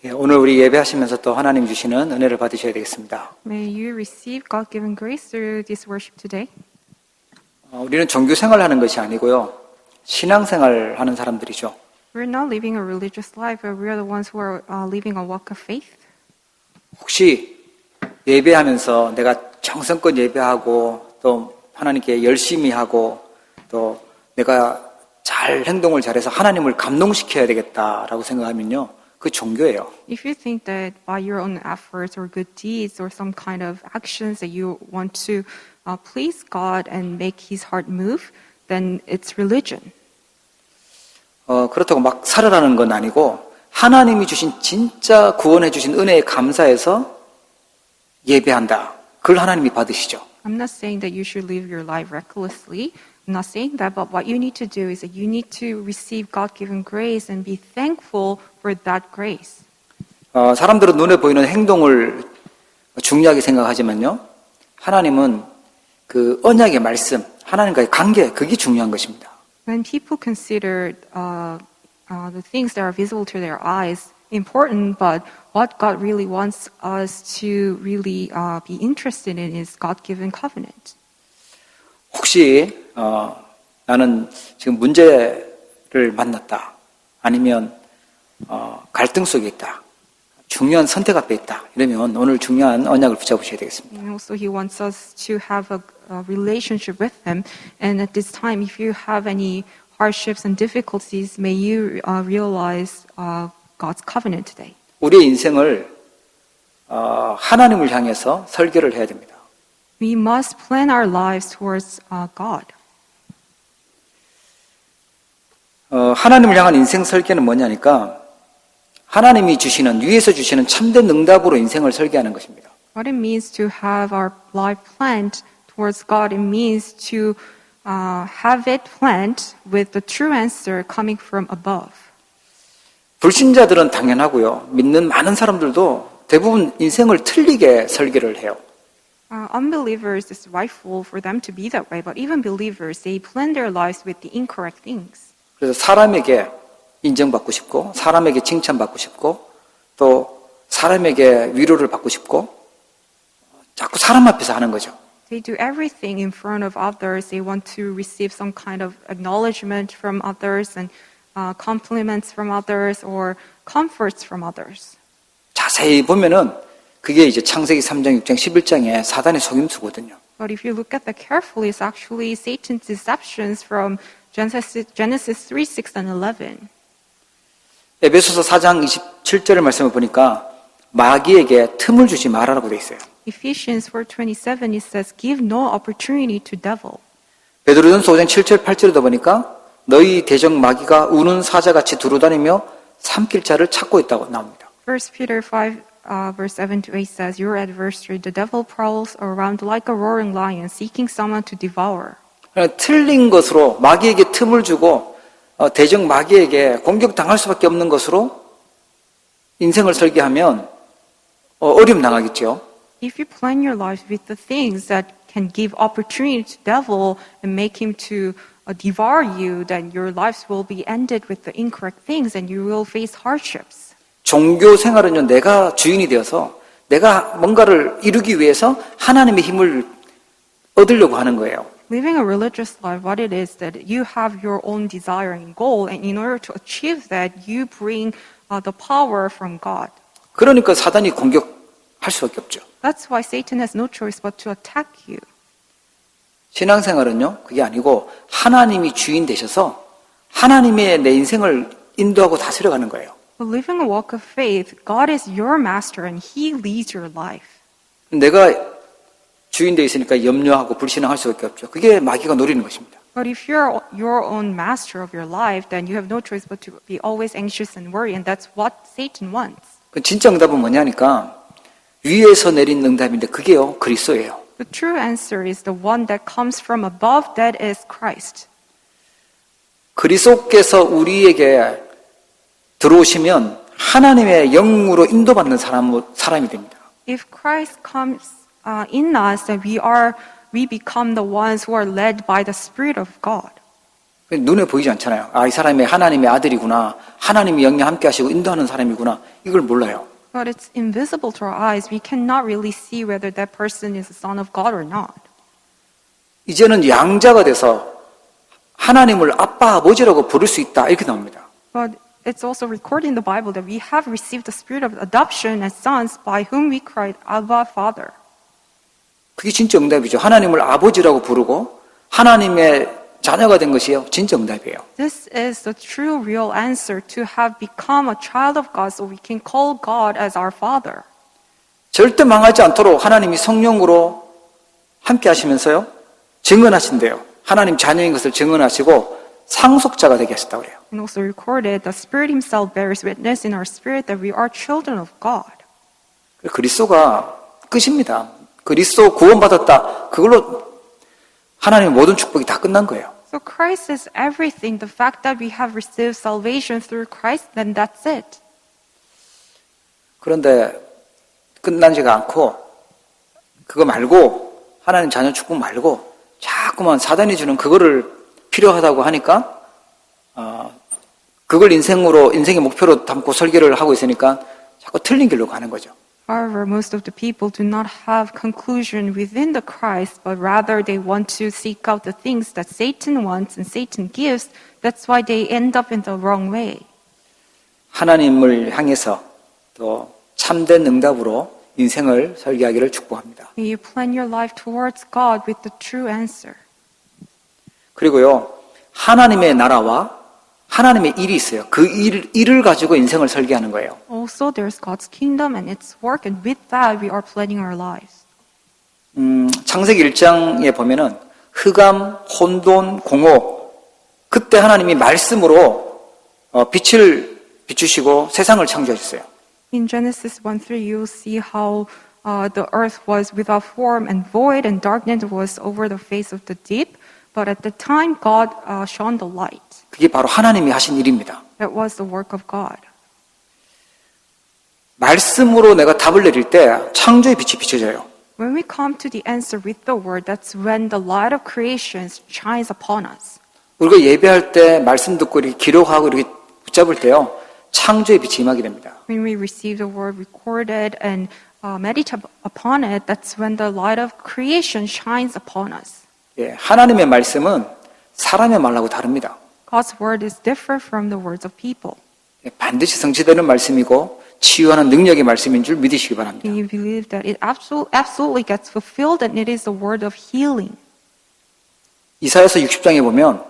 예, 오늘 우리 예배하시면서 또 하나님 주시는 은혜를 받으셔야 되겠습니다. May you receive God-given grace through this worship today. 우리는 종교 생활하는 것이 아니고요. 신앙생활 하는 사람들이죠. We're not living a religious life, but we are the ones who are living a walk of faith. 혹시 예배하면서 내가 정성껏 예배하고 또 하나님께 열심히 하고 또 내가 잘 행동을 잘해서 하나님을 감동시켜야 되겠다라고 생각하면요. 그 종교예요. If you think that by your own efforts or good deeds or some kind of actions that you want to please God and make His heart move, then it's religion. 그렇다고 막 살아라는 건 아니고 하나님이 주신 진짜 구원해 주신 은혜에 감사해서 예배한다. 그걸 하나님이 받으시죠. I'm not saying that you should live your life recklessly. I'm not saying that, but what you need to do is that you need to receive God-given grace and be thankful for that grace. 사람들은 눈에 보이는 행동을 중요하게 생각하지만요. 하나님은 그 언약의 말씀, 하나님과의 관계, 그게 중요한 것입니다. When people consider the things that are visible to their eyes important, but what God really wants us to really be interested in is God-given covenant. 혹시 나는 지금 문제를 만났다. 아니면 갈등 속에 있다. 중요한 선택 앞에 있다. 이러면 오늘 중요한 언약을 붙잡으셔야 되겠습니다. And also He wants us to have a relationship with Him. And at this time, if you have any hardships and difficulties, may you realize God's covenant today. 우리의 인생을 하나님을 향해서 설계를 해야 됩니다. We must plan our lives towards God. 하나님을 향한 인생 설계는 뭐냐니까 하나님이 주시는 위에서 주시는 참된 응답으로 인생을 설계하는 것입니다. What it means to have our life planned towards God, it means to have it planned with the true answer coming from above. 불신자들은 당연하고요. 믿는 많은 사람들도 대부분 인생을 틀리게 설계를 해요. Unbelievers, it's rightful for them to be that way, but even believers, they plan their lives with the incorrect things. 그래서 사람에게 인정받고 싶고 사람에게 칭찬받고 싶고 또 사람에게 위로를 받고 싶고 자꾸 사람 앞에서 하는 거죠. They do everything in front of others. They want to receive some kind of acknowledgement from others and compliments from others or comforts from others. 자세히 보면은 그게 이제 창세기 3장, 6장, 11장의 사단의 속임수거든요. But if you look at that carefully, it's actually Satan's deceptions from Genesis 3, 6, and 11. 에베소서 4장 27절의 말씀을 보니까 마귀에게 틈을 주지 말아라고 돼 있어요. Ephesians 4:27 it says, "Give no opportunity to devil." 베드로전서 5장 7절 8절에도 보니까 너희 대적 마귀가 우는 사자같이 두루다니며 삼킬 자를 찾고 있다고 나옵니다. 1 Peter 5 verse 7 to 8 says, "Your adversary, the devil, prowls around like a roaring lion, seeking someone to devour." 틀린 것으로 마귀에게 틈을 주고 대적 마귀에게 공격당할 수밖에 없는 것으로 인생을 설계하면 어려움 당하겠죠. If you plan your life with the things that can give opportunity to devil and make him to devour you, then your lives will be ended with the incorrect things and you will face hardships. 종교 생활은요, 내가 주인이 되어서 내가 뭔가를 이루기 위해서 하나님의 힘을 얻으려고 하는 거예요. Living a religious life, what it is that you have your own desire and goal, and in order to achieve that, you bring the power from God. 그러니까 사단이 공격할 수밖에 없죠. That's why Satan has no choice but to attack you. 신앙생활은요, 그게 아니고 하나님이 주인 되셔서 하나님의 내 인생을 인도하고 다스려가는 거예요. But living a walk of faith, God is your master and He leads your life. 내가 주인 되어 있으니까 염려하고 불신앙할 수밖에 없죠. 그게 마귀가 노리는 것입니다. But if you're your own master of your life, then you have no choice but to be always anxious and worry, and that's what Satan wants. 그 진짜 응답은 뭐냐니까 위에서 내린 응답인데 그게요, 그리스도예요. The true answer is the one that comes from above, that is Christ. 그리스도께서 우리에게 들어오시면 하나님의 영으로 인도받는 사람이 됩니다. If Christ comes in us, then we become the ones who are led by the Spirit of God. 눈에 보이지 않잖아요. 아, 이 사람이 하나님의 아들이구나. 하나님이 영영 함께 하시고 인도하는 사람이구나. 이걸 몰라요. But it's invisible to our eyes. We cannot really see whether that person is a son of God or not. 이제는 양자가 돼서 하나님을 아빠, 아버지라고 부를 수 있다. 이렇게 나옵니다. But it's also recorded in the Bible that we have received the spirit of adoption as sons by whom we cried, Abba, Father. 그게 진짜 응답이죠. 하나님을 아버지라고 부르고 하나님의 자녀가 된 것이요. 진짜 응답이에요. This is the true, real answer to have become a child of God so we can call God as our Father. 절대 망하지 않도록 하나님이 성령으로 함께 하시면서요. 증언하신대요. 하나님 자녀인 것을 증언하시고 상속자가 되게 하셨다고 그래요. And also recorded, the Spirit Himself bears witness in our spirit that we are children of God. 그리스도가 끝입니다. 그리스도 구원받았다. 그걸로 하나님의 모든 축복이 다 끝난 거예요. So Christ is everything. The fact that we have received salvation through Christ, then that's it. 그런데 끝나지가 않고 그거 말고 하나님 자녀 축복 말고 자꾸만 사단이 주는 그거를 필요하다고 하니까 그걸 인생의 목표로 담고 설계를 하고 있으니까 자꾸 틀린 길로 가는 거죠. However, most of the people do not have conclusion within the Christ, but rather they want to seek out the things that Satan wants and Satan gives. That's why they end up in the wrong way. 하나님을 향해서 또 참된 응답으로 인생을 설계하기를 축복합니다. May you plan your life towards God with the true answer. 그리고요, 하나님의 나라와 하나님의 일이 있어요. 그 일을 가지고 인생을 설계하는 거예요. Also, there's God's kingdom and its work, and with that, we are planning our lives. 창세기 1장에 보면은 흑암, 혼돈, 공허 그때 하나님이 말씀으로 빛을 비추시고 세상을 창조하셨어요. In Genesis 1:3, you'll see how the earth was without form and void, and darkness was over the face of the deep. But at the time, God shone the light. 그게 바로 하나님이 하신 일입니다. That was the work of God. 말씀으로 내가 답을 내릴 때 창조의 빛이 비춰져요. When we come to the answer with the word, that's when the light of creation shines upon us. 우리가 예배할 때 말씀 듣고 이렇게 기록하고 이렇게 붙잡을 때요, 창조의 빛이 임하게 됩니다. When we receive the word recorded and meditate upon it, that's when the light of creation shines upon us. 예, 하나님의 말씀은 사람의 말하고 다릅니다. God's word is different from the words of people. 예, 반드시 성취되는 말씀이고 치유하는 능력의 말씀인 줄 믿으시기 바랍니다. And you believe that it absolutely gets fulfilled and it is the word of healing. 이사야서 60장에 보면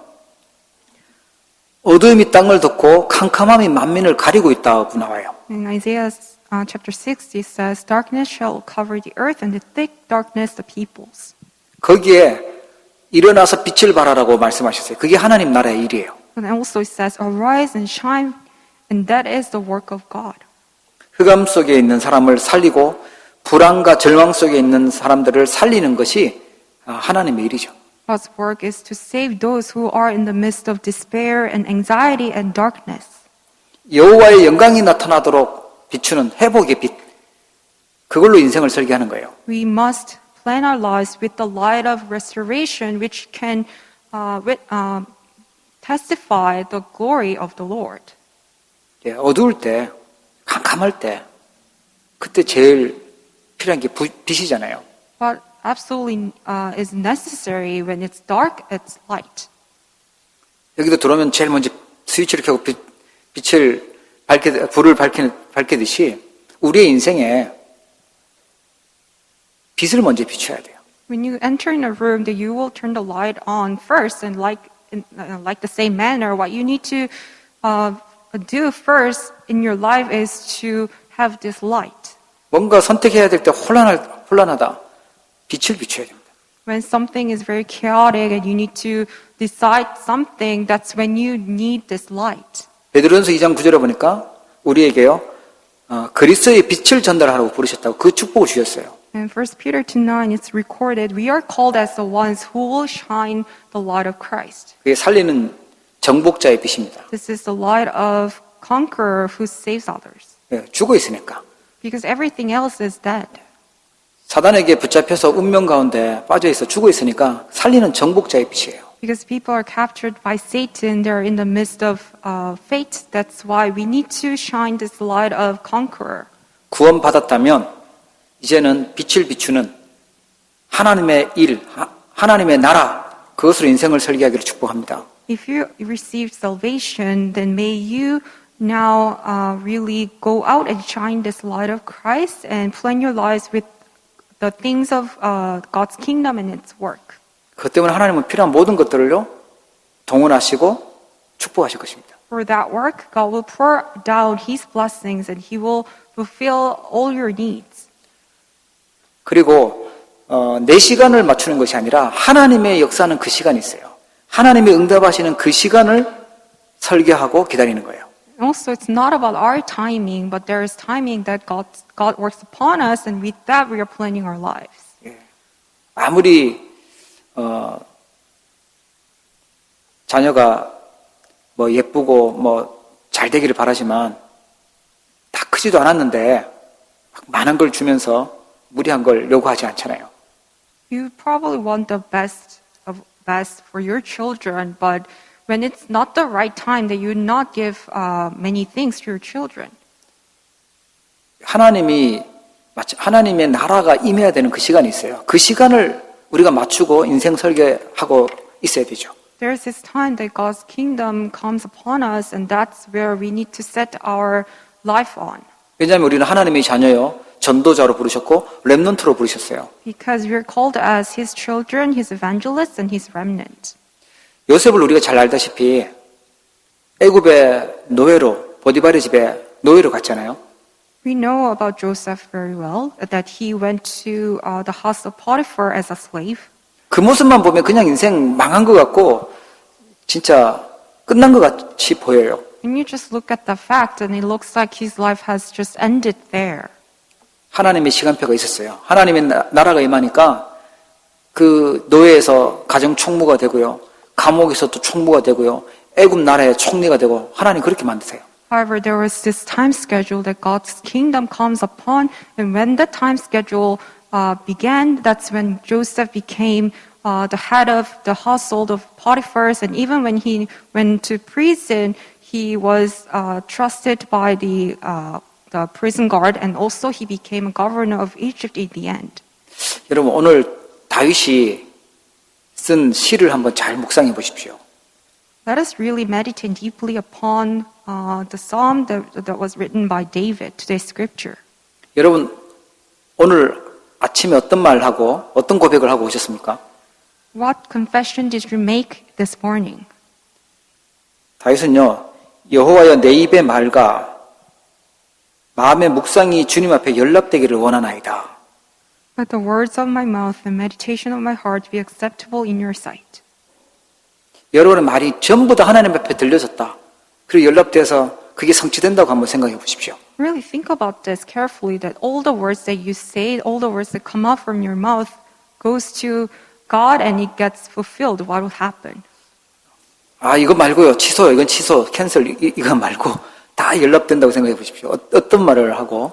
어두움이 땅을 덮고 캄캄함이 만민을 가리고 있다고 나와요. In Isaiah chapter 60, it says, "Darkness shall cover the earth, and the thick darkness the peoples." 거기에 일어나서 빛을 발하라고 말씀하셨어요. 그게 하나님 나라의 일이에요. And also it says, "Arise and shine," and that is the work of God. 흑암 속에 있는 사람을 살리고 불안과 절망 속에 있는 사람들을 살리는 것이 하나님의 일이죠. God's work is to save those who are in the midst of despair and anxiety and darkness. 여호와의 영광이 나타나도록 비추는 회복의 빛. 그걸로 인생을 설계하는 거예요. We must plan our lives with the light of restoration, which can testify the glory of the Lord. 예, 어두울 때, 캄캄할 때, 그때 제일 필요한 게 빛이잖아요. But absolutely is necessary when it's dark, it's light. 여기도 들어오면 제일 먼저 스위치를 켜고 불을 밝히듯이 우리의 인생에 빛을 먼저 비춰야 돼요. When you enter in a room, that you will turn the light on first, and like the same manner, what you need to do first in your life is to have this light. 뭔가 선택해야 될 때 혼란하다. 빛을 비춰야 됩니다. When something is very chaotic and you need to decide something, that's when you need this light. 베드로전서 2장 9절에 보니까 우리에게요 그리스도의 빛을 전달하라고 부르셨다고 그 축복을 주셨어요. In 1 Peter 2:9, it's recorded, we are called as the ones who will shine the light of Christ. 그게 살리는 정복자의 빛입니다. This is the light of conqueror who saves others. 예, 죽어 있으니까. Because everything else is dead. 사단에게 붙잡혀서 운명 가운데 빠져 있어 죽어 있으니까 살리는 정복자의 빛이에요. Because people are captured by Satan, they're in the midst of fate. That's why we need to shine this light of conqueror. 구원받았다면 이제는 빛을 비추는 하나님의 일, 하나님의 나라, 그것으로 인생을 설계하기를 축복합니다. If you received salvation, then may you now really go out and shine this light of Christ and plan your lives with the things of God's kingdom and its work. 그 때문에 하나님은 필요한 모든 것들을요 동원하시고 축복하실 것입니다. For that work, God will pour down His blessings and He will fulfill all your needs. 그리고 내 시간을 맞추는 것이 아니라 하나님의 역사는 그 시간이 있어요. 하나님이 응답하시는 그 시간을 설계하고 기다리는 거예요. Also, it's not about our timing, but there is timing that God works upon us, and with that we are planning our lives. 아무리 자녀가 뭐 예쁘고 뭐 잘 되기를 바라지만 다 크지도 않았는데 많은 걸 주면서 무리한 걸 요구하지 않잖아요. You probably want the best of best for your children, but when it's not the right time, that you would not give many things to your children. 하나님의 나라가 임해야 되는 그 시간이 있어요. 그 시간을 우리가 맞추고 인생 설계하고 있어야 되죠. There's this time that God's kingdom comes upon us, and that's where we need to set our life on. 왜냐하면 우리는 하나님의 자녀요, 전도자로 부르셨고 렘넌트로 부르셨어요. Because we're called as His children, His evangelists, and His remnant. 요셉을 우리가 잘 알다시피 애굽의 노예로 보디발의 집에 노예로 갔잖아요. We know about Joseph very well, that he went to the house of Potiphar as a slave. 그 모습만 보면 그냥 인생 망한 것 같고 진짜 끝난 것 같이 보여요. And you just look at the fact, and it looks like his life has just ended there. 하나님의 시간표가 있었어요. 하나님의 나라가 임하니까 그 노예에서 가정 총무가 되고요. 감옥에서 또 총무가 되고요. 애굽 나라의 총리가 되고 하나님 그렇게 만드세요. However, there was this time schedule that God's kingdom comes upon, and when the time schedule began, that's when Joseph became the head of the household of Potiphar, and even when he went to prison, he was trusted by the prison guard, and also he became a governor of Egypt in the end. 여러분 오늘 다윗이 쓴 시를 한번 잘 묵상해 보십시오. Let us really meditate deeply upon the psalm that was written by David, today's scripture. 여러분 오늘 아침에 어떤 말을 하고 어떤 고백을 하고 오셨습니까? What confession did you make this morning? 다윗은요, 여호와여 내 입의 말과 마음의 묵상이 주님 앞에 연락되기를 원하나이다. Let the words of my mouth and meditation of my heart be acceptable in your sight. 여러분의 말이 전부 다 하나님 앞에 들려졌다. 그리고 연락돼서 그게 성취된다고 한번 생각해 보십시오. Really think about this carefully, that all the words that you say, all the words that come out from your mouth goes to God and it gets fulfilled. What will happen? 아, 이거 말고요. 취소요. 이건 취소, 캔슬, 이거 말고 다 연락된다고 생각해 보십시오. 어떤 말을 하고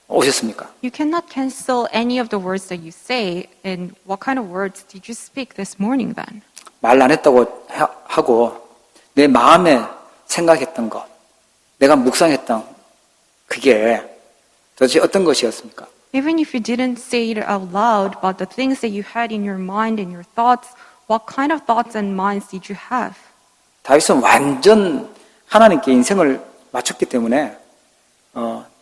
오셨습니까? You cannot cancel any of the words that you say. And what kind of words did you speak this morning then? 말 안 했다고 하고 내 마음에 생각했던 것, 내가 묵상했던 그게 도대체 어떤 것이었습니까? Even if you didn't say it out loud, but the things that you had in your mind and your thoughts, what kind of thoughts and minds did you have? 다윗은 완전 하나님께 인생을 맞췄기 때문에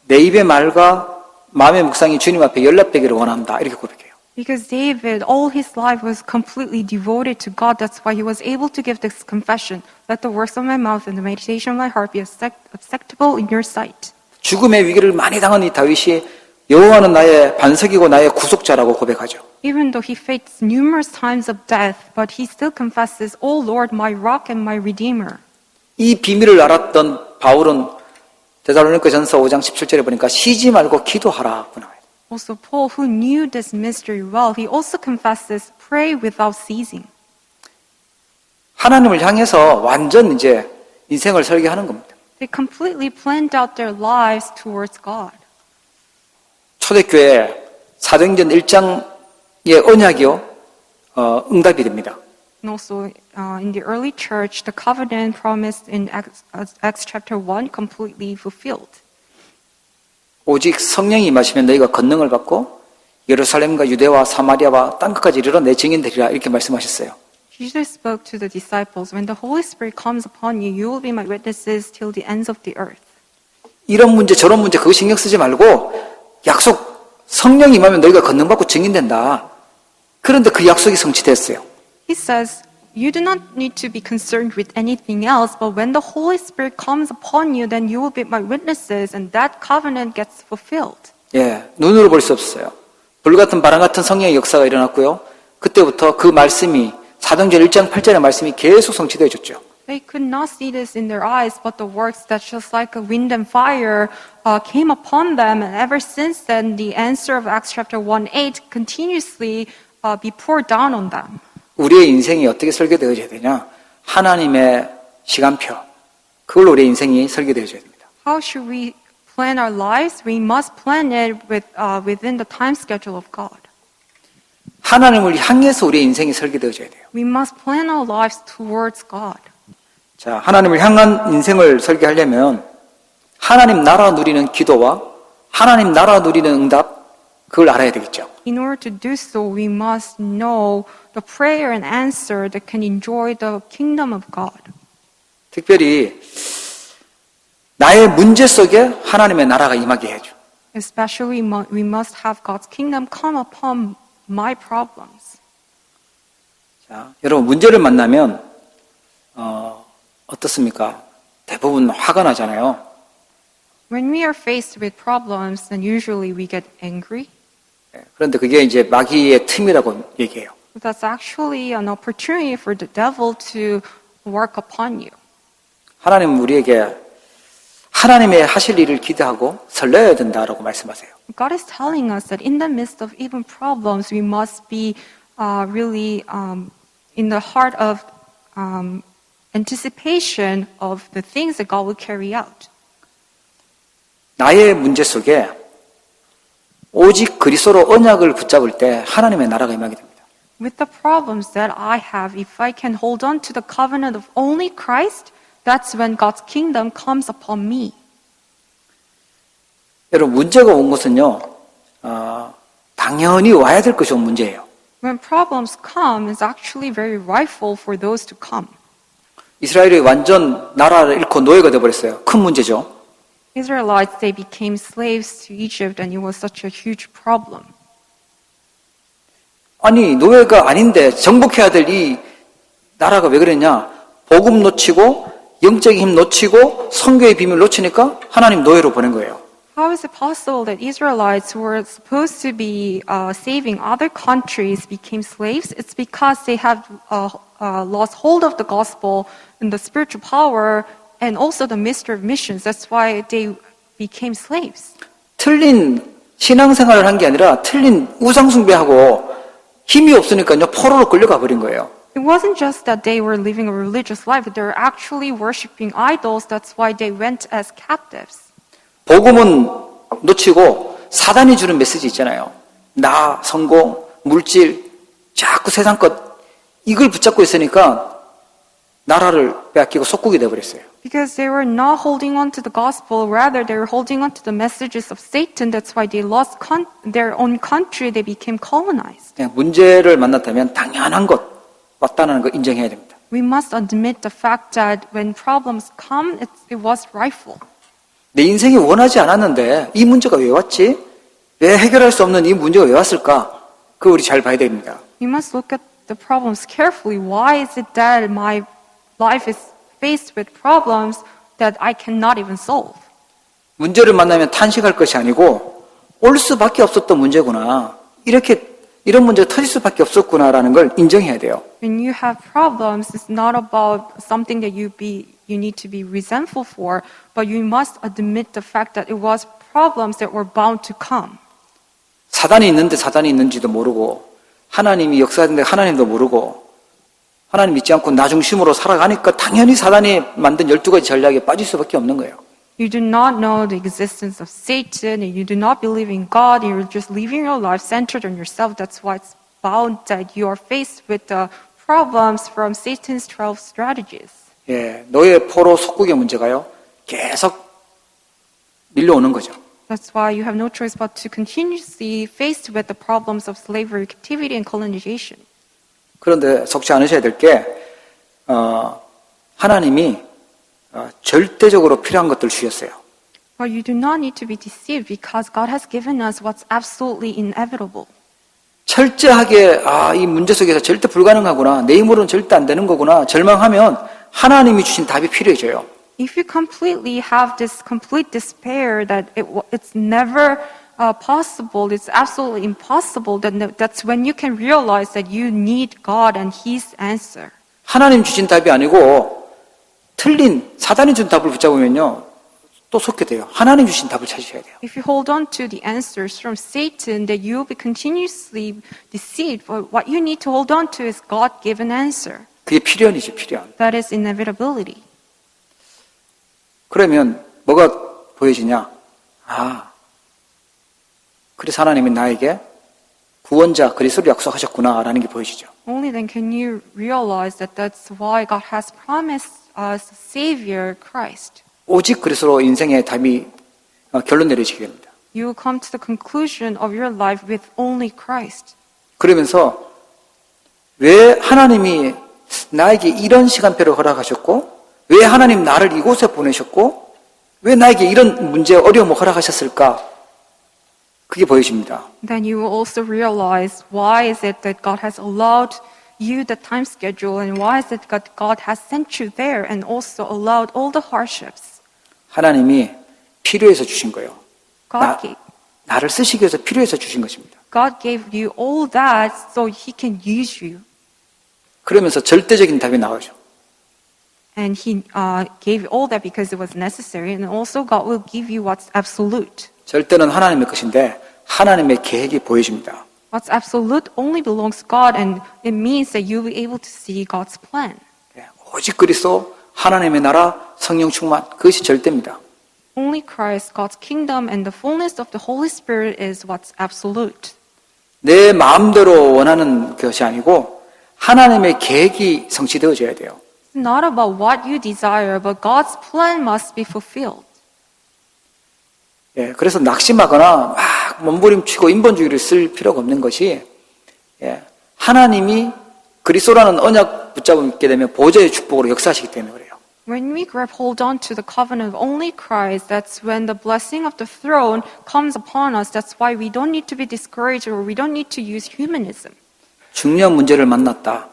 내 입의 말과 마음의 묵상이 주님 앞에 연락되기를 원한다 이렇게 고백해요. Because David, all his life was completely devoted to God. That's why he was able to give this confession. Let the works of my mouth and the meditation of my heart be acceptable in your sight. 죽음의 위기를 많이 당한 이 다윗이 여호와는 나의 반석이고 나의 구속자라고 고백하죠. Even though he faced numerous times of death, but he still confesses, "O Lord, my rock and my redeemer." 이 비밀을 알았던 바울은 데살로니가전서 5장 17절에 보니까 쉬지 말고 기도하라고 나와요. Also, Paul, who knew this mystery well, he also confesses, "Pray without ceasing." 하나님을 향해서 완전 이제 인생을 설계하는 겁니다. They completely planned out their lives towards God. 초대교회 사도행전 1장의 언약이요, 응답이 됩니다. And also, in the early church, the covenant promised in Acts chapter 1 completely fulfilled. 오직 성령이 임하시면 너희가 권능을 받고 예루살렘과 유대와 사마리아와 땅끝까지 이르러 내 증인되리라 이렇게 말씀하셨어요. Jesus spoke to the disciples, when the Holy Spirit comes upon you, you will be my witnesses till the ends of the earth. 이런 문제 저런 문제 그거 신경 쓰지 말고 약속 성령이 임하면 너희가 권능 받고 증인된다. 그런데 그 약속이 성취됐어요. He says, you do not need to be concerned with anything else, but when the Holy Spirit comes upon you, then you will be my witnesses, and that covenant gets fulfilled. 예, 눈으로 볼 수 없어요. 불같은 바람 같은 성령의 역사가 일어났고요. 그때부터 그 말씀이 사도행전 1장 8절의 말씀이 계속 성취되어졌죠. They could not see this in their eyes, but the works that just like a wind and fire came upon them, and ever since then, the answer of Acts chapter 1:8 continuously be poured down on them. 우리의 인생이 어떻게 설계되어져야 되냐? 하나님의 시간표. 그걸로 우리의 인생이 설계되어져야 됩니다. How should we plan our lives? We must plan it within the time schedule of God. 하나님을 향해서 우리의 인생이 설계되어져야 돼요. We must plan our lives towards God. 자, 하나님을 향한 인생을 설계하려면 하나님 나라 누리는 기도와 하나님 나라 누리는 응답 그걸 알아야 되겠죠. In order to do so, we must know the prayer and answer that can enjoy the kingdom of God. 특별히 나의 문제 속에 하나님의 나라가 임하게 해줘. Especially, we must have God's kingdom come upon my problems. 자, 여러분 문제를 만나면 어떻습니까? 대부분 화가 나잖아요. When we are faced with problems, then usually we get angry. 그런데 그게 이제 마귀의 틈이라고 얘기해요. But that's actually an opportunity for the devil to work upon you. 하나님은 우리에게 하나님의 하실 일을 기대하고 설레어야 된다라고 말씀하세요. God is telling us that in the midst of even problems, we must be really in the heart of anticipation of the things that God will carry out. 나의 문제 속에 오직 그리스도로 언약을 붙잡을 때 하나님의 나라가 임하게 됩니다. With the problems that I have, if I can hold on to the covenant of only Christ, that's when God's kingdom comes upon me. 여러분 문제가 온 것은요, 당연히 와야 될 것이 온 문제예요. When problems come, it's actually very rightful for those to come. 이스라엘이 완전 나라를 잃고 노예가 되어버렸어요. 큰 문제죠. Israelites, they became slaves to Egypt, and it was such a huge problem. 아니 노예가 아닌데 정복해야 될 이 나라가 왜 그랬냐? 복음 놓치고 영적인 힘 놓치고 선교의 비밀 놓치니까 하나님 노예로 보낸 거예요. How is it possible that Israelites who were supposed to be saving other countries became slaves? It's because they have lost hold of the gospel and the spiritual power and also the mystery of missions. That's why they became slaves. 틀린 신앙생활을 한 게 아니라 틀린 우상숭배하고 힘이 없으니까요 포로로 끌려가 버린 거예요. It wasn't just that they were living a religious life, but they were actually worshiping idols. That's why they went as captives. 복음은 놓치고 사단이 주는 메시지 있잖아요. 나, 성공, 물질, 자꾸 세상 것 이걸 붙잡고 있으니까 나라를 빼앗기고 속국이 돼버렸어요. Because they were not holding on to the gospel, rather they were holding on to the messages of Satan. That's why they lost their own country. They became colonized. 문제를 만났다면 당연한 것 왔다는 거 인정해야 됩니다. We must admit the fact that when problems come, it was rightful. 내 인생이 원하지 않았는데 이 문제가 왜 왔지? 왜 해결할 수 없는 이 문제가 왜 왔을까? 그거 우리 잘 봐야 됩니다. We must look at the problems carefully. Why is it that my life is faced with problems that I cannot even solve? 문제를 만나면 탄식할 것이 아니고 올 수밖에 없었던 문제구나. 이런 문제가 터질 수밖에 없었구나라는 걸 인정해야 돼요. When you have problems, it's not about something that you need to be resentful for, but you must admit the fact that it was problems that were bound to come. 사단이 있는데 사단이 있는지도 모르고 하나님이 역사하는데 하나님도 모르고 하나님 믿지 않고 나 중심으로 살아가니까 당연히 사단이 만든 12가지 전략에 빠질 수밖에 없는 거예요. You do not know the existence of Satan, and you do not believe in God, you're just living your life centered on yourself. That's why it's bound that you are faced with the problems from Satan's 12 strategies. 예, 노예, 포로, 속국의 문제가요, 계속 밀려오는 거죠. That's why you have no choice but to continuously face with the problems of slavery, captivity, and colonization. 그런데 속지 않으셔야 될 게, 하나님이 절대적으로 필요한 것들 주셨어요. But you do not need to be deceived because God has given us what's absolutely inevitable. 철저하게, 이 문제 속에서 절대 불가능하구나, 내 힘으로는 절대 안 되는 거구나, 절망하면 하나님이 주신 답이 필요해져요. If you completely have this complete despair that it's never possible, it's absolutely impossible, then that's when you can realize that you need God and His answer. 하나님 주신 답이 아니고 틀린 사단이 준 답을 붙잡으면요, 또 속게 돼요. 하나님 주신 답을 찾으셔야 돼요. If you hold on to the answers from Satan, then you will be continuously deceived. But what you need to hold on to is God-given answer. 그게 필연이죠, 필연. That is inevitability. 그러면 뭐가 보여지냐? 그래서 하나님이 나에게 구원자 그리스도를 약속하셨구나라는 게 보여지죠. Only then can you realize that that's why God has promised us a Savior, Christ. 오직 그리스도로 인생의 답이 결론 내려지게 됩니다. You will come to the conclusion of your life with only Christ. 그러면서 왜 하나님이 나에게 이런 시간표를 허락하셨고, 왜 하나님 나를 이곳에 보내셨고, 왜 나에게 이런 문제, 어려움을 허락하셨을까? 그게 보여집니다. Then you will also realize why is it that God has allowed you the time schedule and why is it that God has sent you there and also allowed all the hardships. 하나님이 필요해서 주신 거예요. God 나를 쓰시기 위해서 필요해서 주신 것입니다. God gave you all that so He can use you. 그러면서 절대적인 답이 나오죠. And He gave you all that because it was necessary. And also God will give you what's absolute. 절대는 하나님의 것인데 하나님의 계획이 보여집니다. What's absolute only belongs to God and it means that you'll be able to see God's plan. 오직 그리스도, 하나님의 나라, 성령 충만, 그것이 절대입니다. Only Christ, God's kingdom, and the fullness of the Holy Spirit is what's absolute. 내 마음대로 원하는 것이 아니고 하나님의 계획이 성취되어져야 돼요. It's not about what you desire, but God's plan must be fulfilled. 예, 그래서 낙심하거나 막 몸부림치고 인본주의를 쓸 필요가 없는 것이, 하나님이 그리스도라는 언약 붙잡게 되면 보좌의 축복으로 역사하시기 때문에 그래요. When we grab hold on to the covenant of only Christ, that's when the blessing of the throne comes upon us. That's why we don't need to be discouraged or we don't need to use humanism. 중요한 문제를 만났다.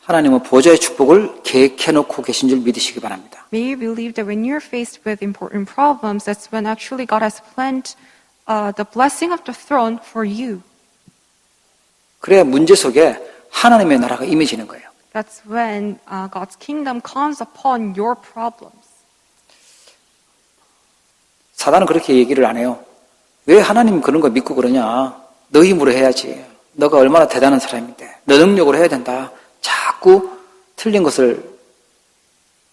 하나님은 보좌의 축복을 계획해놓고 계신 줄 믿으시기 바랍니다. May you believe that when you're faced with important problems, that's when actually God has planned the blessing of the throne for you. 그래야 문제 속에 하나님의 나라가 임해지는 거예요. That's when God's kingdom comes upon your problems. 사단은 그렇게 얘기를 안 해요. 왜 하나님 그런 거 믿고 그러냐? 너 힘으로 해야지. 너가 얼마나 대단한 사람인데. 너 능력으로 해야 된다. 자꾸 틀린 것을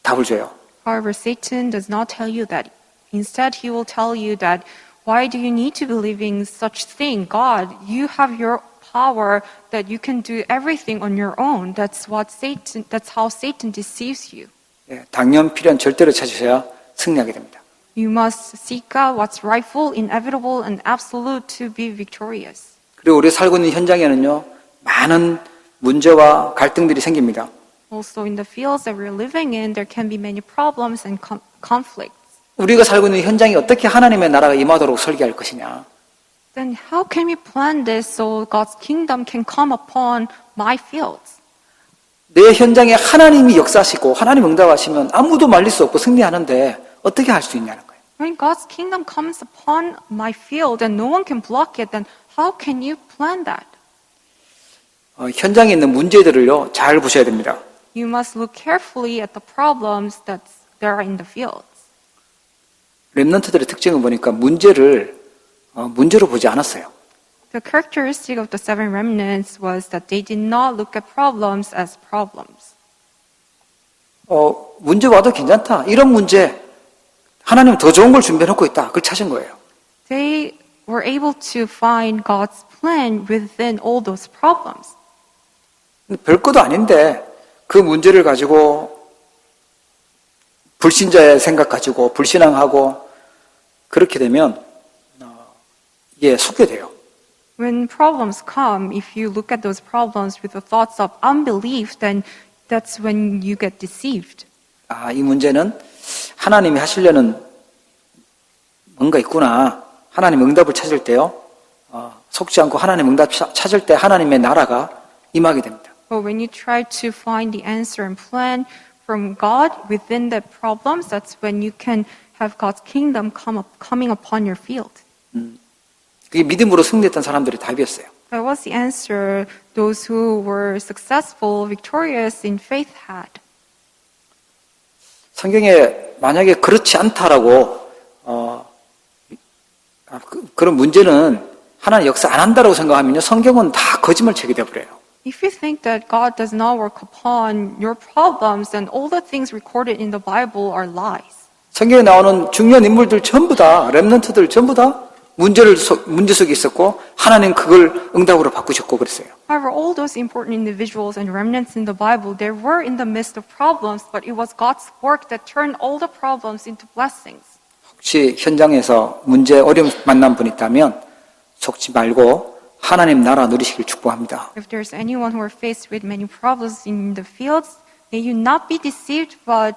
답을 줘요. However, Satan does not tell you that. Instead, he will tell you that, why do you need to believe in such thing? God, you have your power that you can do everything on your own. That's how Satan deceives you. 당연, 필연, 절대로 찾으셔야 승리하게 됩니다. You must seek out what's rightful, inevitable, and absolute to be victorious. 그리고 우리 살고 있는 현장에는요, 많은 문제와 갈등들이 생깁니다. Also, in the fields that we're living in, there can be many problems and conflicts. 우리가 살고 있는 현장이 어떻게 하나님의 나라가 임하도록 설계할 것이냐? Then how can we plan this so God's kingdom can come upon my fields? 내 현장에 하나님이 역사하시고 하나님 응답하시면 아무도 말릴 수 없고 승리하는데 어떻게 할 수 있냐는 거예요. When God's kingdom comes upon my field and no one can block it, then how can you plan that? 현장에 있는 문제들을요, 잘 보셔야 됩니다. You must look carefully at the problems that are in the fields. 렘넌트들의 특징을 보니까 문제를 문제로 보지 않았어요. The characteristic of the seven remnants was that they did not look at problems as problems. 문제 와도 괜찮다. 이런 문제 하나님 더 좋은 걸 준비해놓고 있다. 그걸 찾은 거예요. They were able to find God's plan within all those problems. 별것도 아닌데 그 문제를 가지고 불신자의 생각 가지고 불신앙하고 그렇게 되면 이게 속게 돼요. When problems come, if you look at those problems with the thoughts of unbelief, then that's when you get deceived. 이 문제는 하나님이 하시려는 뭔가 있구나. 하나님 응답을 찾을 때요. 속지 않고 하나님 응답 찾을 때 하나님의 나라가 임하게 됩니다. But when you try to find the answer and plan from God within the problems, that's when you can have God's kingdom coming upon your field. 그게 믿음으로 승리했던 사람들이 답이었어요. That was the answer those who were successful, victorious in faith had. 성경에 만약에 그렇지 않다라고 그런 문제는 하나님 역사 안 한다라고 생각하면요, 성경은 다 거짓말 책이 되어버려요. If you think that God does not work upon your problems, then all the things recorded in the Bible are lies. 성경에 나오는 중요한 인물들 전부 다, 렘넌트들 전부 다 문제 속에 있었고 하나님 그걸 응답으로 바꾸셨고 그랬어요. However, all those important individuals and remnants in the Bible, they were in the midst of problems, but it was God's work that turned all the problems into blessings. 혹시 현장에서 문제 어려움 만난 분 있다면 속지 말고 하나님 나라 누리시길 축복합니다. If there's anyone who are faced with many problems in the fields, may you not be deceived, but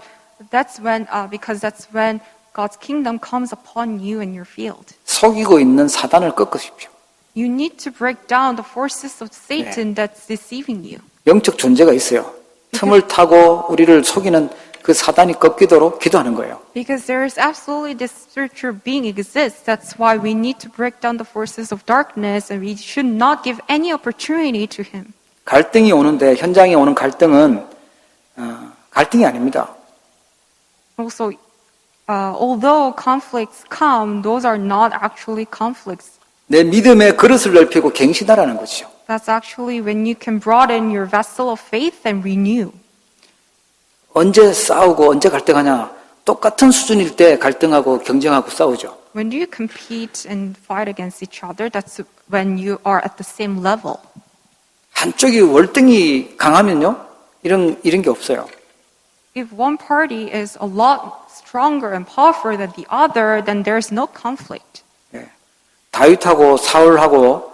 because that's when God's kingdom comes upon you in your field. 속이고 있는 사단을 꺾으십시오. You need to break down the forces of Satan that's deceiving you. 영적 존재가 있어요. 틈을 타고 우리를 속이는 그 사단이 꺾이도록 기도하는 거예요. Because there is absolutely this spiritual being exists. That's why we need to break down the forces of darkness and we should not give any opportunity to him. 갈등이 오는데 현장에 오는 갈등은 갈등이 아닙니다. Also, although conflicts come, those are not actually conflicts. 내 믿음의 그릇을 넓히고 갱신하라는 거죠. That's actually when you can broaden your vessel of faith and renew. 언제 싸우고 언제 갈등하냐? 똑같은 수준일 때 갈등하고 경쟁하고 싸우죠. When do you compete and fight against each other? That's when you are at the same level. 한쪽이 월등히 강하면요, 이런 게 없어요. If one party is a lot stronger and powerful than the other, then there's no conflict. 다윗하고 사울하고는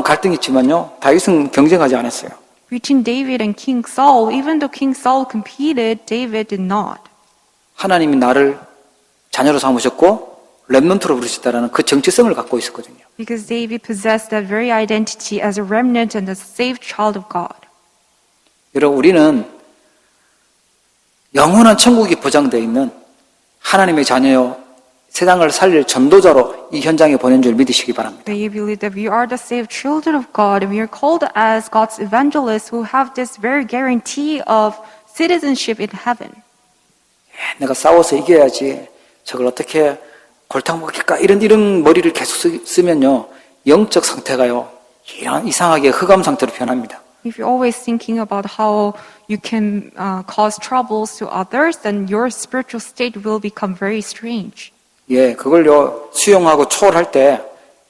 갈등이 있지만요, 다윗은 경쟁하지 않았어요. Between David and King Saul, even though King Saul competed, David did not. 하나님이 나를 자녀로 삼으셨고 렘넌트로 부르셨다라는 그 정체성을 갖고 있었거든요. Because David possessed that very identity as a remnant and a saved child of God. 여러분, 우리는 영원한 천국이 보장되어 있는 하나님의 자녀요, 세상을 살릴 전도자로 이 현장에 보낸 줄 믿으시기 바랍니다. May you believe that we are the saved children of God and we are called as God's evangelists who have this very guarantee of citizenship in heaven. 내가 싸워서 이겨야지, 저걸 어떻게 골탕 먹일까, 이런 머리를 계속 쓰면요, 영적 상태가요, 이상하게 흑암 상태로 변합니다. If you're always thinking about how you can cause troubles to others, then your spiritual state will become very strange. 그걸요, 수용하고 초월할 때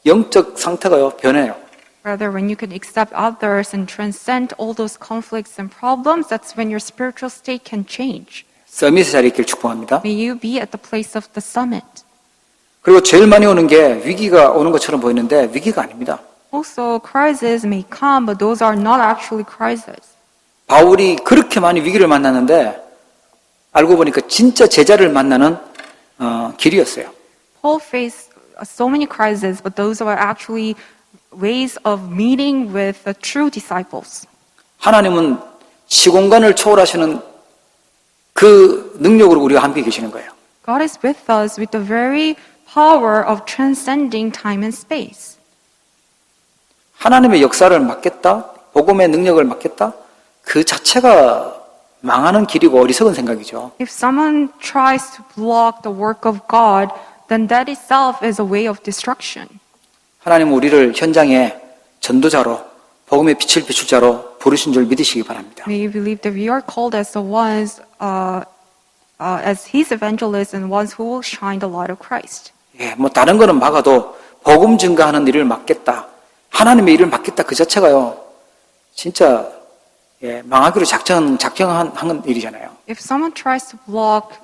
영적 상태가요, 변해요. Rather, when you can accept others and transcend all those conflicts and problems, that's when your spiritual state can change. 서밋의 자리에 있길 축복합니다. May you be at the place of the summit. 그리고 제일 많이 오는 게 위기가 오는 것처럼 보이는데 위기가 아닙니다. Also, crises may come, but those are not actually crises. 바울이 그렇게 많이 위기를 만났는데 알고 보니까 진짜 제자를 만나는 길이었어요. Paul faced so many crises, but those are actually ways of meeting with the true disciples. 하나님은 시공간을 초월하시는 그 능력으로 우리가 함께 계시는 거예요. God is with us with the very power of transcending time and space. 하나님의 역사를 맡겠다, 복음의 능력을 맡겠다, 그 자체가 망하는 길이고 어리석은 생각이죠. If someone tries to block the work of God, then that itself is a way of destruction. 하나님은 우리를 현장에 전도자로, 복음의 빛을 비출 자로 부르신 줄 믿으시기 바랍니다. May you believe that we are called as the ones, as His evangelists and ones who will shine the light of Christ. 다른 거는 막아도 복음 증가하는 일을 맡겠다, 하나님의 일을 맡겠다, 그 자체가요, 진짜 예, 망하기로 작정한 일이잖아요. If someone tries to block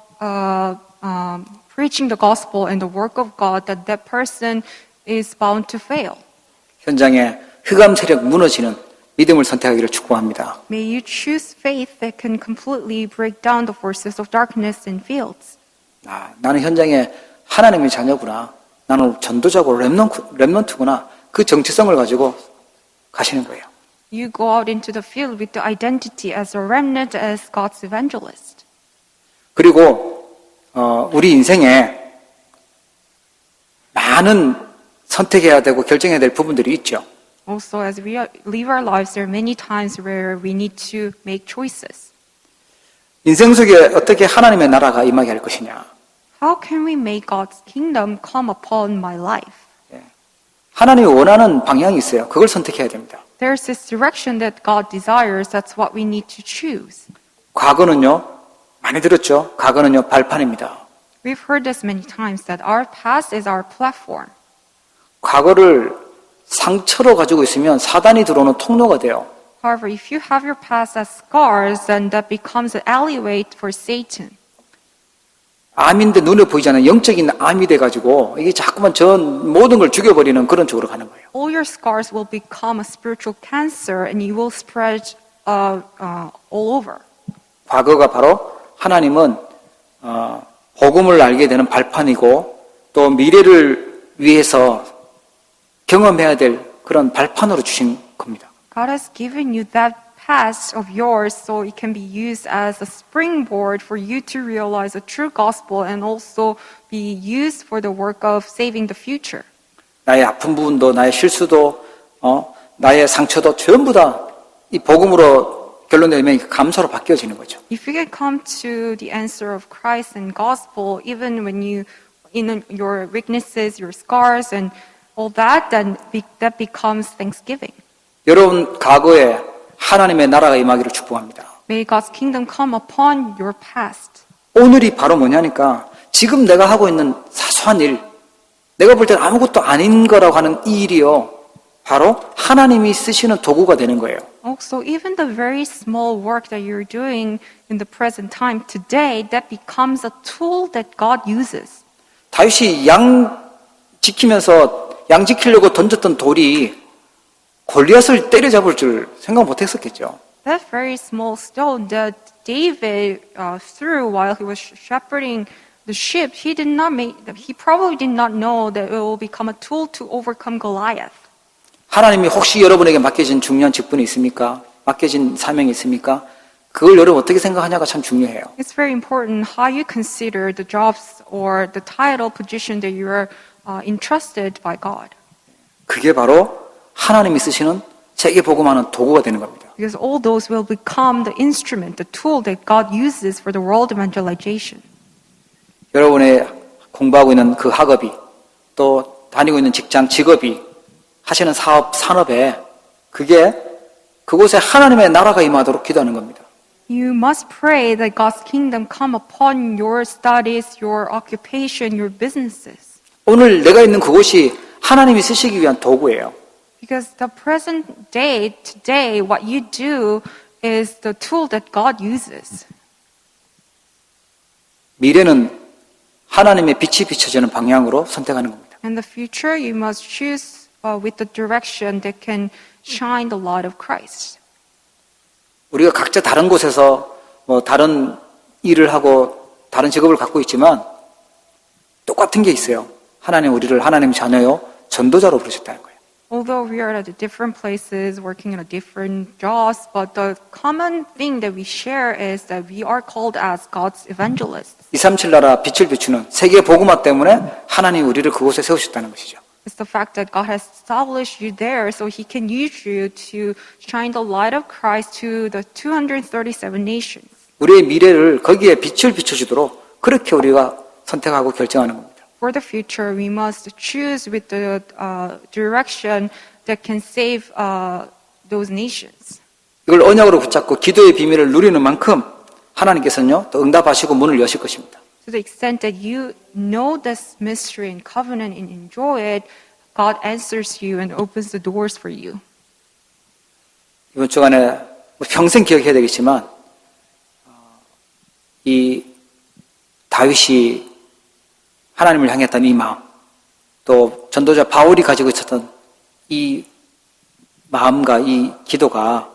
preaching the gospel and the work of God, that person is bound to fail. 현장에 흑암 세력 무너지는 믿음을 선택하기를 축복합니다. May you choose faith that can completely break down the forces of darkness in fields. 나는 현장에 하나님의 자녀구나. 나는 전도자고 렘넌트구나. 그 정체성을 가지고 가시는 거예요. You go out into the field with the identity as a remnant, as God's evangelist. 그리고 우리 인생에 많은 선택해야 되고 결정해야 될 부분들이 있죠. Also, as we live our lives, there are many times where we need to make choices. 인생 속에 어떻게 하나님의 나라가 임하게 할 것이냐. How can we make God's kingdom come upon my life? 하나님이 원하는 방향이 있어요. 그걸 선택해야 됩니다. There's this direction that God desires. That's what we need to choose. 과거는요, 많이 들었죠? 과거는요, 발판입니다. We've heard this many times that our past is our platform. 과거를 상처로 가지고 있으면 사단이 들어오는 통로가 돼요. However, if you have your past as scars, then that becomes an alleyway for Satan. 암인데 눈에 보이지 않는 영적인 암이 돼가지고 이게 자꾸만 전 모든 걸 죽여버리는 그런 쪽으로 가는 거예요. All your scars will become a spiritual cancer and you will spread all over. 과거가 바로 하나님은 복음을 알게 되는 발판이고 또 미래를 위해서 경험해야 될 그런 발판으로 주신 겁니다. God has given you that past of yours so it can be used as a springboard for you to realize the true gospel and also be used for the work of saving the future. 나의 아픈 부분도 나의 실수도 나의 상처도 전부 다 이 복음으로 결론내면 감사로 바뀌어지는 거죠. If you can come to the answer of Christ and gospel, even when you in your weaknesses, your scars, and all that, then that becomes thanksgiving. 여러분 과거에 하나님의 나라가 임하기를 축복합니다. May God's kingdom come upon your past. 오늘이 바로 뭐냐니까 지금 내가 하고 있는 사소한 일, 내가 볼 때는 아무것도 아닌 거라고 하는 이 일이요. 바로 하나님이 쓰시는 도구가 되는 거예요. Also, even the very small work that you're doing in the present time today, that becomes a tool that God uses. 다윗이 양 지키려고 던졌던 돌이 골리앗을 때려잡을 줄 생각 못 했었겠죠. That very small stone that David threw while he was shepherding the sheep, he probably did not know that it will become a tool to overcome Goliath. 하나님이 혹시 여러분에게 맡겨진 중요한 직분이 있습니까? 맡겨진 사명이 있습니까? 그걸 여러분 어떻게 생각하냐가 참 중요해요. It's very important how you consider the jobs or the title position that you are entrusted by God. 그게 바로 하나님이 쓰시는 세계 복음하는 도구가 되는 겁니다. Because all those will become the instrument, the tool that God uses for the world evangelization. 여러분의 공부하고 있는 그 학업이 또 다니고 있는 직장, 직업이 하시는 사업, 산업에 그곳에 하나님의 나라가 임하도록 기도하는 겁니다. You must pray that God's kingdom come upon your studies, your occupation, your businesses. 오늘 내가 있는 그곳이 하나님이 쓰시기 위한 도구예요. Because the present day, today, what you do is the tool that God uses. 미래는 하나님의 빛이 비춰지는 방향으로 선택하는 겁니다. In the future, you must choose with the direction that can shine the light of Christ. 우리가 각자 다른 곳에서 다른 일을 하고 다른 직업을 갖고 있지만 똑같은 게 있어요. 하나님 우리를 하나님 자녀요 전도자로 부르셨다는 거예요. Although we are at different places, working in different jobs, but the common thing that we share is that we are called as God's evangelists. 237 나라 빛을 비추는 세계 복음화 때문에 하나님 우리를 그곳에 세우셨다는 것이죠. It's the fact that God has established you there so He can use you to shine the light of Christ to the 237 nations. 우리의 미래를 거기에 빛을 비춰주도록 그렇게 우리가 선택하고 결정하는 겁니다. For the future, we must choose with the direction that can save those nations. 이걸 언약으로 붙잡고 기도의 비밀을 누리는 만큼 하나님께서는요 또 응답하시고 문을 여실 것입니다. To the extent that you know this mystery and covenant and enjoy it, God answers you and opens the doors for you. 이번 주간에 평생 기억해야 되겠지만 이 다윗이 하나님을 향했던 이 마음, 또 전도자 바울이 가지고 있었던 이 마음과 이 기도가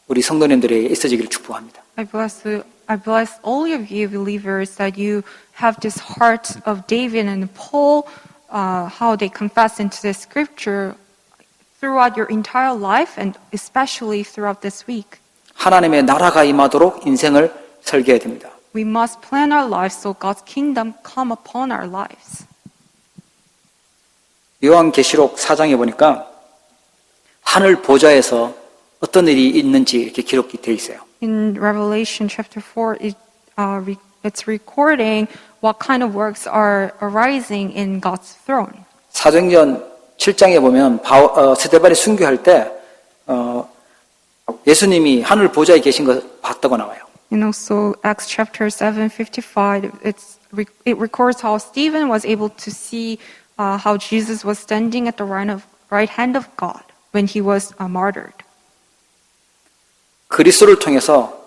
우리 성도님들에게 있어지기를 축복합니다. I bless all of you believers that you have this heart of David and Paul, how they confess into the scripture throughout your entire life and especially throughout this week. 하나님의 나라가 임하도록 인생을 설계해야 됩니다. We must plan our lives so God's kingdom come upon our lives. 요한계시록 4장에 보니까 하늘 보좌에서 어떤 일이 있는지 이렇게 기록이 되어 있어요. In Revelation chapter 4, it's recording what kind of works are arising in God's throne. 사도행전 7장에 보면 스데반이 순교할 때 예수님이 하늘 보좌에 계신 거 봤다고 나와요. And also Acts chapter 7:55, it records how Stephen was able to see how Jesus was standing at the right hand of God when he was martyred. 그리스도를 통해서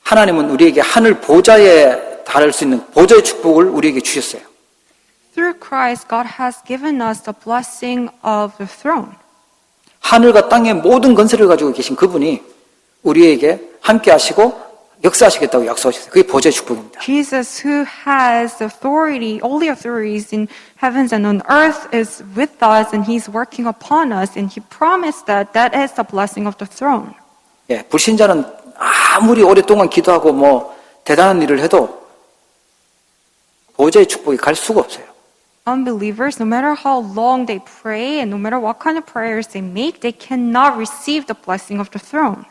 하나님은 우리에게 하늘 보좌에 달할 수 있는 보좌의 축복을 우리에게 주셨어요. Through Christ, God has given us the blessing of the throne. 하늘과 땅의 모든 건설을 가지고 계신 그분이 우리에게 함께 하시고 역사하시겠다고 약속하셨어요. 그게 보좌의 축복입니다. Jesus, who has authority, all the authorities in heavens and on earth, is with us and He's working upon us, and He promised that that is the blessing of the throne. 예, 불신자는 아무리 오랫동안 기도하고 뭐 대단한 일을 해도 보좌의 축복이 갈 수가 없어요. Unbelievers, no matter how long they pray and no matter what kind of prayers they make, they cannot receive the blessing of the throne.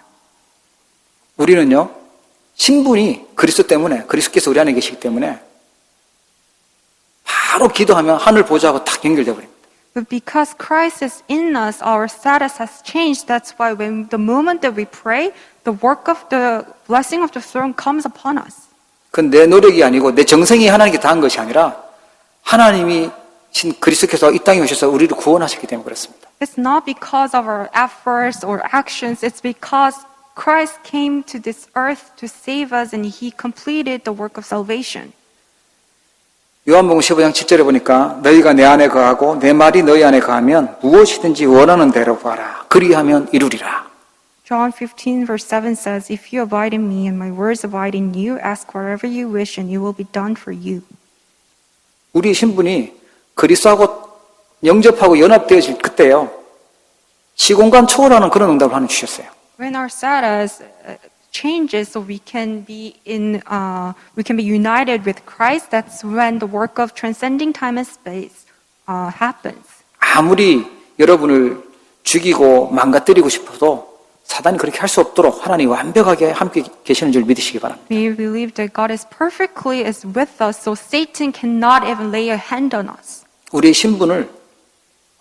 우리는요, 신분이 그리스도 때문에, 그리스도께서 우리 안에 계시기 때문에 바로 기도하면 하늘 보좌하고 딱 연결돼 버립니다. But because Christ is in us, our status has changed. That's why when the moment that we pray, the work of the blessing of the throne comes upon us. 그건 내 노력이 아니고 내 정성이 하나님께 다한 것이 아니라 하나님이 신 그리스도께서 이 땅에 오셔서 우리를 구원하셨기 때문에 그렇습니다. It's not because of our efforts or actions. It's because Christ came to this earth to save us and He completed the work of salvation. 요한복음 15장 7절에 보니까 너희가 내 안에 거하고 내 말이 너희 안에 거하면 무엇이든지 원하는 대로 구하라. 그리하면 이루리라. John 15 verse 7 says, If you abide in me and my words abide in you, ask whatever you wish and it will be done for you. 우리 신분이 그리스도하고 영접하고 연합되어질 그때요. 시공간 초월하는 그런 응답을 하나 주셨어요. When our status changes, so we can be united with Christ. That's when the work of transcending time and space happens. 아무리 여러분을 죽이고 망가뜨리고 싶어도 사단이 그렇게 할 수 없도록 하나님이 완벽하게 함께 계시는 줄 믿으시기 바랍니다. We believe that God is perfectly is with us, so Satan cannot even lay a hand on us. 우리의 신분을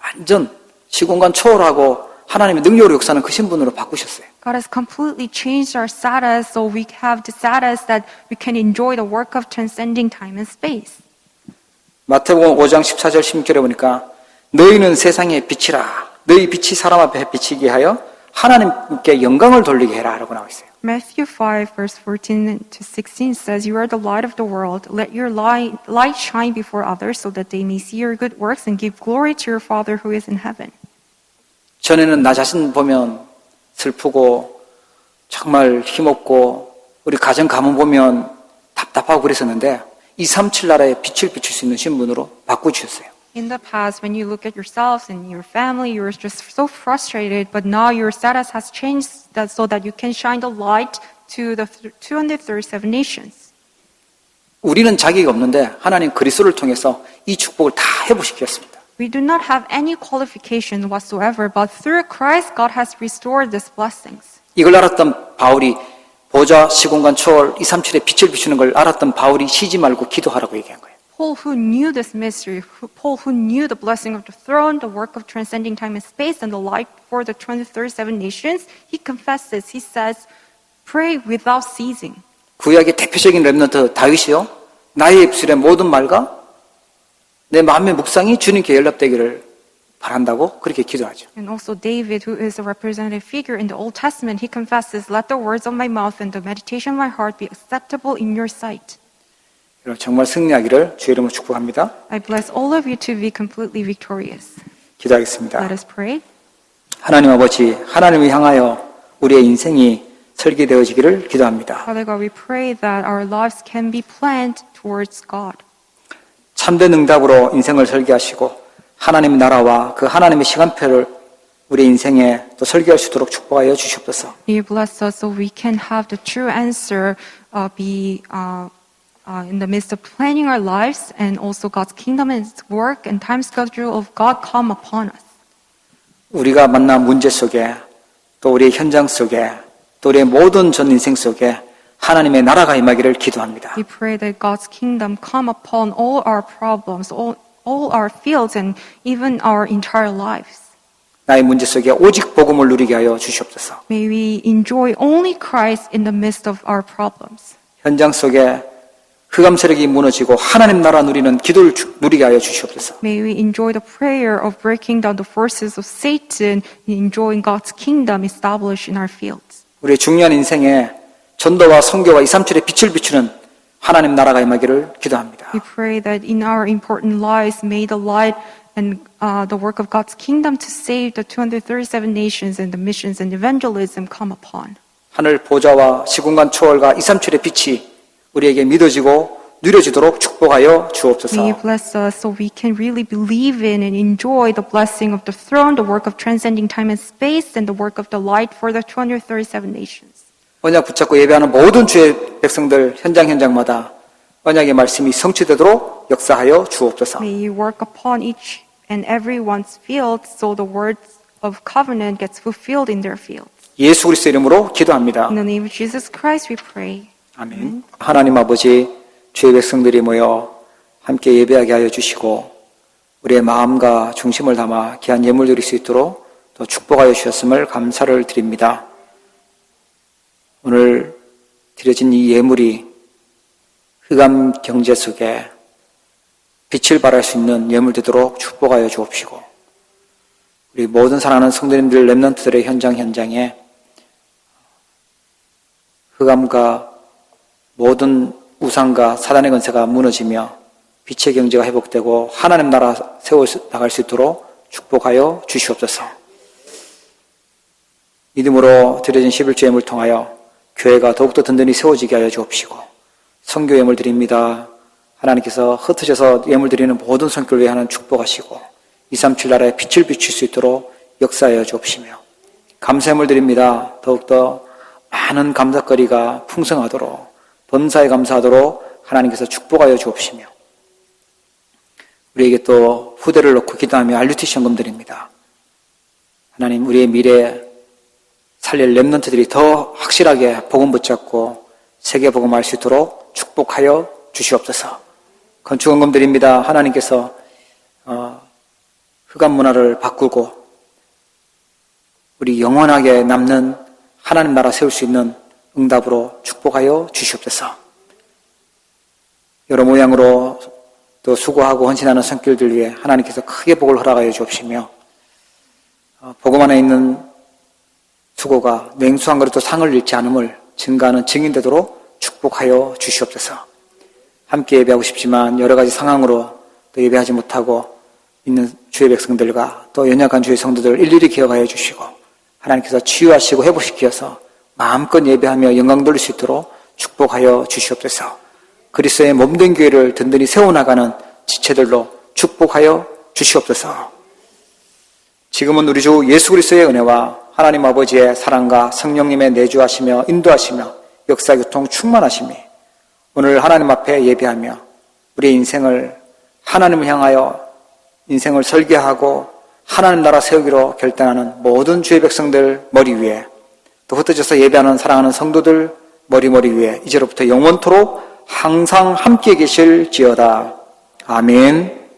완전 시공간 초월하고 하나님의 능력으로 역사하는 그 신분으로 바꾸셨어요. God has completely changed our status, so we have the status that we can enjoy the work of transcending time and space. 마태복음 5장 14절 16절에 보니까 너희는 세상의 빛이라. 너희 빛이 사람 앞에 비치게 하여 하나님께 영광을 돌리게 해라 라고 나와 있어요. Matthew 5 verse 14 to 16 says, You are the light of the world. Let your light shine before others so that they may see your good works and give glory to your Father who is in heaven. 전에는 나 자신 보면 슬프고 정말 힘없고 우리 가정 가문 보면 답답하고 그랬었는데 237 나라에 빛을 비출 수 있는 신분으로 바꿔주셨어요. In the past, when you look at yourselves and your family, you were just so frustrated, but now your status has changed so that you can shine the light to the 237 nations. 우리는 자격이 없는데 하나님 그리스도를 통해서 이 축복을 다 해보시겠습니다. We do not have any qualifications whatsoever, but through Christ, God has restored these blessings. 이걸 알았던 바울이 보좌, 시공간, 초월, 237에 빛을 비추는 걸 알았던 바울이 쉬지 말고 기도하라고 얘기한 거예요. Paul, who knew this mystery, Paul, who knew the blessing of the throne, the work of transcending time and space, and the light for the 237 nations, he confesses, he says, pray without ceasing. 구약의 대표적인 렘넌트 다윗이요. 나의 입술의 모든 말과 내 마음의 묵상이 주님께 연락되기를 바란다고 그렇게 기도하죠. And also David, who is a representative figure in the Old Testament, he confesses, "Let the words of my mouth and the meditation of my heart be acceptable in your sight." 여러분 정말 승리하기를 주의 이름으로 축복합니다. I bless all of you to be completely victorious. 기도하겠습니다. Let us pray. 하나님 아버지, 하나님을 향하여 우리의 인생이 설계되어지기를 기도합니다. Father God, we pray that our lives can be planned towards God. 참된 응답으로 인생을 설계하시고 하나님의 나라와 그 하나님의 시간표를 우리 인생에 또 설계할 수 있도록 축복하여 주시옵소서. You bless us so we can have the true answer in the midst of planning our lives, and also God's kingdom and its work and time schedule of God come upon us. 우리가 만난 문제 속에 또 우리의 현장 속에 또 우리의 모든 전 인생 속에 하나님의 나라가 임하기를 기도합니다. We pray that God's kingdom come upon all our problems, all our fields, and even our entire lives. 나의 문제 속에 오직 복음을 누리게 하여 주시옵소서. May we enjoy only Christ in the midst of our problems. 현장 속에 흑암 세력이 무너지고 하나님 나라 누리는 기도를 누리게 하여 주시옵소서. May we enjoy the prayer of breaking down the forces of Satan and enjoying God's kingdom established in our fields. 우리의 중요한 인생에 전도와 선교와 237의 빛을 비추는 하나님 나라가 임하기를 기도합니다. We pray that in our important lives, may the light and the work of God's kingdom to save the 237 nations and the missions and evangelism come upon. 하늘 보좌와 시공간 초월과 237의 빛이 우리에게 믿어지고 누려지도록 축복하여 주옵소서. May you bless us so we can really believe in and enjoy the blessing of the throne, the work of transcending time and space, and the work of the light for the 237 nations. 언약 붙잡고 예배하는 모든 주의 백성들 현장마다 언약의 말씀이 성취되도록 역사하여 주옵소서. May you work upon each and everyone's field so the words of covenant gets fulfilled in their fields. 예수 그리스도의 이름으로 기도합니다. In the name of Jesus Christ we pray. 아멘. 하나님 아버지, 주의 백성들이 모여 함께 예배하게 하여 주시고 우리의 마음과 중심을 담아 귀한 예물 드릴 수 있도록 또 축복하여 주셨음을 감사를 드립니다. 오늘 드려진 이 예물이 흑암 경제 속에 빛을 발할 수 있는 예물 되도록 축복하여 주옵시고 우리 모든 사랑하는 성도님들 렘넌트들의 현장에 흑암과 모든 우상과 사단의 권세가 무너지며 빛의 경제가 회복되고 하나님 나라 세워 나갈 수 있도록 축복하여 주시옵소서. 믿음으로 드려진 11조 예물을 통하여 교회가 더욱더 든든히 세워지게 하여 주옵시고 선교 예물 드립니다. 하나님께서 흩어져서 예물 드리는 모든 손길을 위해 하나님 축복하시고 237 나라에 빛을 비출 수 있도록 역사하여 주옵시며 감사 예물 드립니다. 더욱더 많은 감사거리가 풍성하도록 범사에 감사하도록 하나님께서 축복하여 주옵시며 우리에게 또 후대를 놓고 기도하며 RUT 시험금 드립니다. 하나님 우리의 미래 살릴 렘넌트들이 더 확실하게 복음 붙잡고 세계 복음 알 수 있도록 축복하여 주시옵소서. 건축원금 드립니다. 하나님께서 흑암 문화를 바꾸고 우리 영원하게 남는 하나님 나라 세울 수 있는 응답으로 축복하여 주시옵소서. 여러 모양으로 또 수고하고 헌신하는 손길들 위해 하나님께서 크게 복을 허락하여 주옵시며 복음 안에 있는 수고가 냉수한 그릇도 상을 잃지 않음을 증가하는 증인되도록 축복하여 주시옵소서. 함께 예배하고 싶지만 여러 가지 상황으로 또 예배하지 못하고 있는 주의 백성들과 또 연약한 주의 성도들 일일이 기억하여 주시고 하나님께서 치유하시고 회복시켜서 마음껏 예배하며 영광 돌릴 수 있도록 축복하여 주시옵소서. 그리스도의 몸된 교회를 든든히 세워나가는 지체들로 축복하여 주시옵소서. 지금은 우리 주 예수 그리스도의 은혜와 하나님 아버지의 사랑과 성령님의 내주하시며 인도하시며 역사교통 충만하심이 오늘 하나님 앞에 예배하며 우리의 인생을 하나님을 향하여 인생을 설계하고 하나님 나라 세우기로 결단하는 모든 주의 백성들 머리 위에 또 흩어져서 예배하는 사랑하는 성도들 머리 위에 이제로부터 영원토록 항상 함께 계실지어다. 아멘.